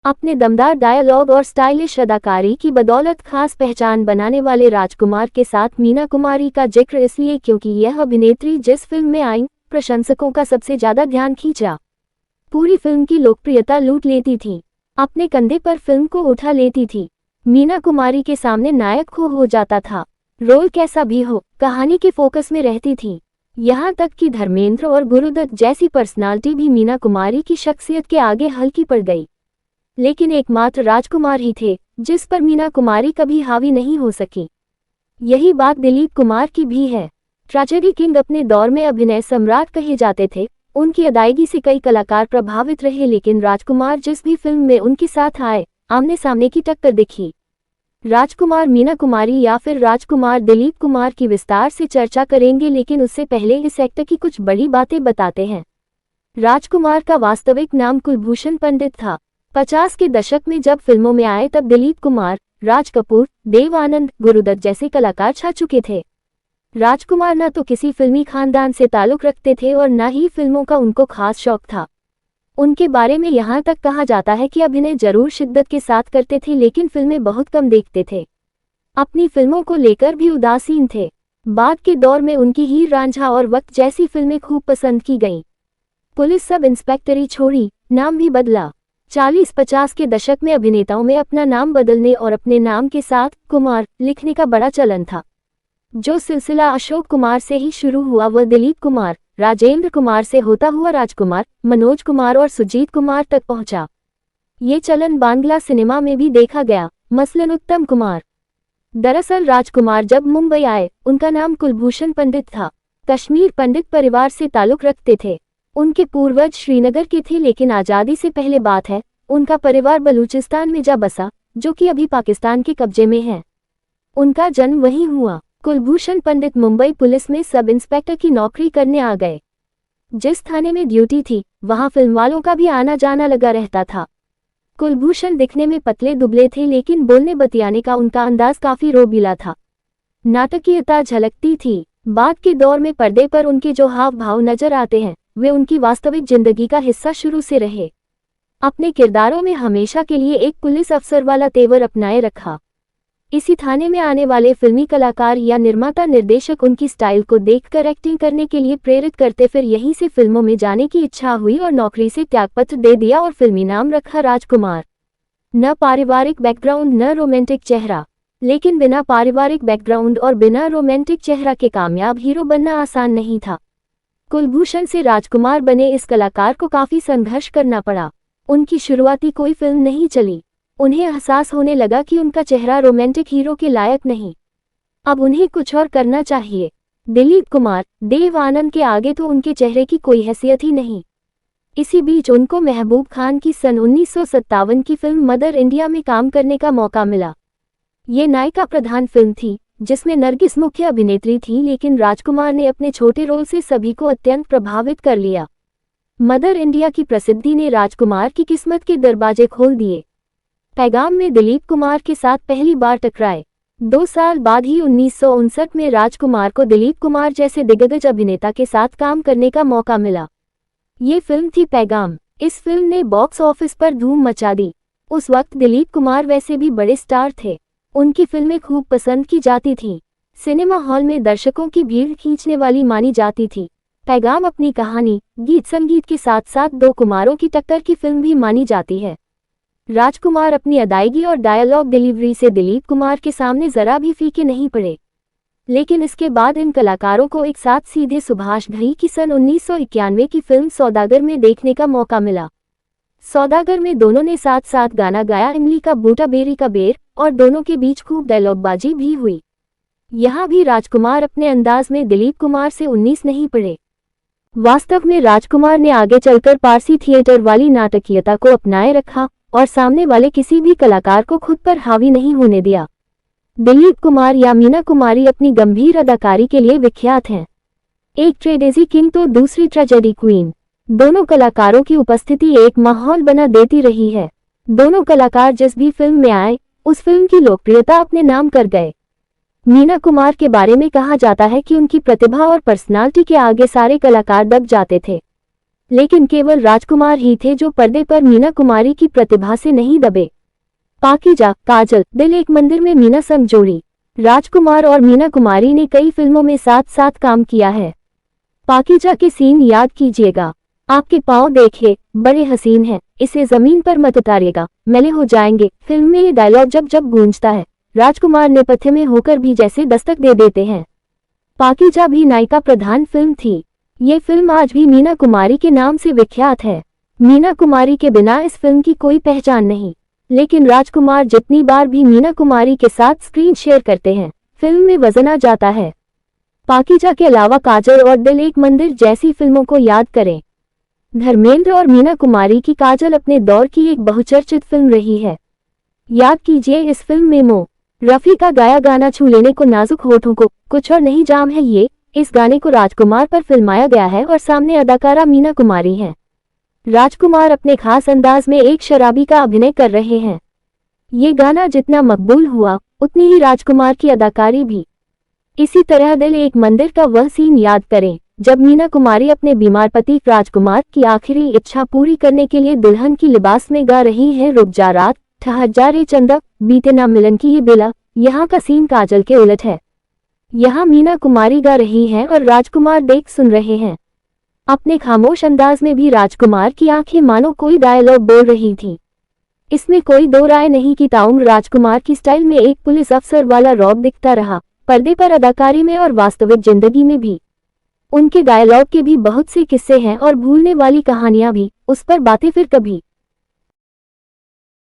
अपने दमदार डायलॉग और स्टाइलिश अदाकारी की बदौलत खास पहचान बनाने वाले राजकुमार के साथ मीना कुमारी का जिक्र इसलिए क्योंकि यह अभिनेत्री जिस फिल्म में आई, प्रशंसकों का सबसे ज्यादा ध्यान खींचा। पूरी फिल्म की लोकप्रियता लूट लेती थी, अपने कंधे पर फिल्म को उठा लेती थी। मीना कुमारी के सामने नायक खो हो जाता था। रोल कैसा भी हो, कहानी के फोकस में रहती थी। यहाँ तक कि धर्मेंद्र और गुरुदत्त जैसी पर्सनालिटी भी मीना कुमारी की शख्सियत के आगे हल्की पड़ गई। लेकिन एकमात्र राजकुमार ही थे जिस पर मीना कुमारी कभी हावी नहीं हो सकी। यही बात दिलीप कुमार की भी है। ट्रेजेडी किंग अपने दौर में अभिनय सम्राट कहे जाते थे। उनकी अदायगी से कई कलाकार प्रभावित रहे, लेकिन राजकुमार जिस भी फिल्म में उनके साथ आए, आमने सामने की टक्कर दिखी। राजकुमार मीना कुमारी या फिर राजकुमार दिलीप कुमार की विस्तार से चर्चा करेंगे, लेकिन उससे पहले इस एक्टर की कुछ बड़ी बातें बताते हैं। राजकुमार का वास्तविक नाम कुलभूषण पंडित था। 50 के दशक में जब फिल्मों में आए तब दिलीप कुमार, राज कपूर, देव आनंद, गुरुदत्त जैसे कलाकार छा चुके थे। राजकुमार न तो किसी फिल्मी खानदान से ताल्लुक रखते थे और न ही फिल्मों का उनको खास शौक था। उनके बारे में यहाँ तक कहा जाता है कि अभिनय जरूर शिद्दत के साथ करते थे, लेकिन फिल्में बहुत कम देखते थे। अपनी फिल्मों को लेकर भी उदासीन थे। बाद के दौर में उनकी हीर रांझा और वक्त जैसी फिल्में खूब पसंद की गईं। पुलिस सब इंस्पेक्टरी छोड़ी, नाम भी बदला। 40-50 के दशक में अभिनेताओं में अपना नाम बदलने और अपने नाम के साथ कुमार लिखने का बड़ा चलन था। जो सिलसिला अशोक कुमार से ही शुरू हुआ वह दिलीप कुमार, राजेंद्र कुमार से होता हुआ राजकुमार, मनोज कुमार और सुजीत कुमार तक पहुंचा। ये चलन बांग्ला सिनेमा में भी देखा गया, मसलन उत्तम कुमार। दरअसल राजकुमार जब मुंबई आए, उनका नाम कुलभूषण पंडित था। कश्मीर पंडित परिवार से ताल्लुक रखते थे। उनके पूर्वज श्रीनगर के थे, लेकिन आज़ादी से पहले बात है, उनका परिवार बलूचिस्तान में जा बसा, जो कि अभी पाकिस्तान के कब्जे में है। उनका जन्म वहीं हुआ। कुलभूषण पंडित मुंबई पुलिस में सब इंस्पेक्टर की नौकरी करने आ गए। जिस थाने में ड्यूटी थी, वहां फिल्म वालों का भी आना जाना लगा रहता था। कुलभूषण दिखने में पतले दुबले थे, लेकिन बोलने बतियाने का उनका अंदाज काफी रोबीला था। नाटकीयता झलकती थी। बाद के दौर में पर्दे पर उनके जो हाव भाव नजर आते हैं, वे उनकी वास्तविक जिंदगी का हिस्सा शुरू से रहे। अपने किरदारों में हमेशा के लिए एक पुलिस अफसर वाला तेवर अपनाए रखा। इसी थाने में आने वाले फिल्मी कलाकार या निर्माता निर्देशक उनकी स्टाइल को देखकर एक्टिंग करने के लिए प्रेरित करते, फिर यहीं से फिल्मों में जाने की इच्छा हुई और नौकरी से त्यागपत्र दे दिया और फिल्मी नाम रखा राजकुमार। न पारिवारिक बैकग्राउंड, न रोमांटिक चेहरा। लेकिन बिना पारिवारिक बैकग्राउंड और बिना रोमांटिक चेहरा के कामयाब हीरो बनना आसान नहीं था। कुलभूषण से राजकुमार बने इस कलाकार को काफी संघर्ष करना पड़ा। उनकी शुरुआती कोई फिल्म नहीं चली। उन्हें एहसास होने लगा कि उनका चेहरा रोमांटिक हीरो के लायक नहीं। अब उन्हें कुछ और करना चाहिए। दिलीप कुमार, देव आनंद के आगे तो उनके चेहरे की कोई हैसियत ही नहीं। इसी बीच उनको महबूब खान की सन 1957 की फिल्म मदर इंडिया में काम करने का मौका मिला। ये नायिका प्रधान फिल्म थी, जिसमें नरगिस मुख्य अभिनेत्री थी, लेकिन राजकुमार ने अपने छोटे रोल से सभी को अत्यंत प्रभावित कर लिया। मदर इंडिया की प्रसिद्धि ने राजकुमार की किस्मत के दरवाजे खोल दिए। पैगाम में दिलीप कुमार के साथ पहली बार टकराए। 2 साल बाद ही 1959 में राजकुमार को दिलीप कुमार जैसे दिग्गज अभिनेता के साथ काम करने का मौका मिला। ये फिल्म थी पैगाम। इस फिल्म ने बॉक्स ऑफिस पर धूम मचा दी। उस वक्त दिलीप कुमार वैसे भी बड़े स्टार थे। उनकी फिल्में खूब पसंद की जाती थीं। सिनेमा हॉल में दर्शकों की भीड़ खींचने वाली मानी जाती थी। पैगाम अपनी कहानी, गीत संगीत के साथ साथ 2 कुमारों की टक्कर की फिल्म भी मानी जाती है। राजकुमार अपनी अदायगी और डायलॉग डिलीवरी से दिलीप कुमार के सामने जरा भी फीके नहीं पड़े। लेकिन इसके बाद इन कलाकारों को एक साथ सीधे सुभाष घई की सन 1991 की फिल्म सौदागर में देखने का मौका मिला। सौदागर में दोनों ने साथ साथ गाना गाया, इमली का बूटा बेरी का बेर, और दोनों के बीच खूब डायलॉगबाजी भी हुई। यहाँ भी राजकुमार अपने अंदाज में दिलीप कुमार से 19 नहीं पड़े। वास्तव में राजकुमार ने आगे चलकर पारसी थिएटर वाली नाटकीयता को अपनाए रखा और सामने वाले किसी भी कलाकार को खुद पर हावी नहीं होने दिया। दिलीप कुमार या मीना कुमारी अपनी गंभीर अदाकारी के लिए विख्यात हैं। एक ट्रेजेडी किंग तो दूसरी ट्रेजेडी क्वीन। दोनों कलाकारों की उपस्थिति एक माहौल बना देती रही है। दोनों कलाकार जिस भी फिल्म में आए, उस फिल्म की लोकप्रियता अपने नाम कर गए। मीना कुमार के बारे में कहा जाता है कि उनकी प्रतिभा और पर्सनालिटी के आगे सारे कलाकार दब जाते थे। लेकिन केवल राजकुमार ही थे जो पर्दे पर मीना कुमारी की प्रतिभा से नहीं दबे। पाकीजा, काजल, दिल एक मंदिर में मीना संग जोड़ी। राजकुमार और मीना कुमारी ने कई फिल्मों में साथ साथ काम किया है। पाकीजा के सीन याद कीजिएगा। आपके पाँव देखे, बड़े हसीन हैं, इसे जमीन पर मत उतारिएगा, मैले हो जाएंगे। फिल्म में ये डायलॉग जब जब गूंजता है, राजकुमार नेपथ्य में होकर भी जैसे दस्तक दे देते हैं। पाकीजा भी नायिका प्रधान फिल्म थी। ये फिल्म आज भी मीना कुमारी के नाम से विख्यात है। मीना कुमारी के बिना इस फिल्म की कोई पहचान नहीं, लेकिन राजकुमार जितनी बार भी मीना कुमारी के साथ स्क्रीन शेयर करते हैं, फिल्म में वजन आ जाता है। पाकीजा के अलावा काजल और दिल एक मंदिर जैसी फिल्मों को याद करें। धर्मेंद्र और मीना कुमारी की काजल अपने दौर की एक बहुचर्चित फिल्म रही है। याद कीजिए, इस फिल्म में मो रफी का गाया गाना छू लेने को नाजुक होठों को, कुछ और नहीं जाम है ये। इस गाने को राजकुमार पर फिल्माया गया है और सामने अदाकारा मीना कुमारी हैं। राजकुमार अपने खास अंदाज में एक शराबी का अभिनय कर रहे हैं। ये गाना जितना मकबूल हुआ, उतनी ही राजकुमार की अदाकारी भी। इसी तरह दिल एक मंदिर का वह सीन याद करें जब मीना कुमारी अपने बीमार पति राजकुमार की आखिरी इच्छा पूरी करने के लिए दुल्हन की लिबास में गा रही हैं, रुक जा रात, ठहर जा रे चंदा, बीते ना मिलन की ये बेला। यहाँ का सीन काजल के उलट है। यहाँ मीना कुमारी गा रही हैं और राजकुमार देख सुन रहे हैं। अपने खामोश अंदाज में भी राजकुमार की आंखें मानो कोई डायलॉग बोल रही थी। इसमें कोई दो राय नहीं कि ताउम्र राजकुमार की स्टाइल में एक पुलिस अफसर वाला रौब दिखता रहा, पर्दे पर अदाकारी में और वास्तविक जिंदगी में भी। उनके डायलॉग के भी बहुत से किस्से हैं और भूलने वाली कहानियां भी, उस पर बातें फिर कभी।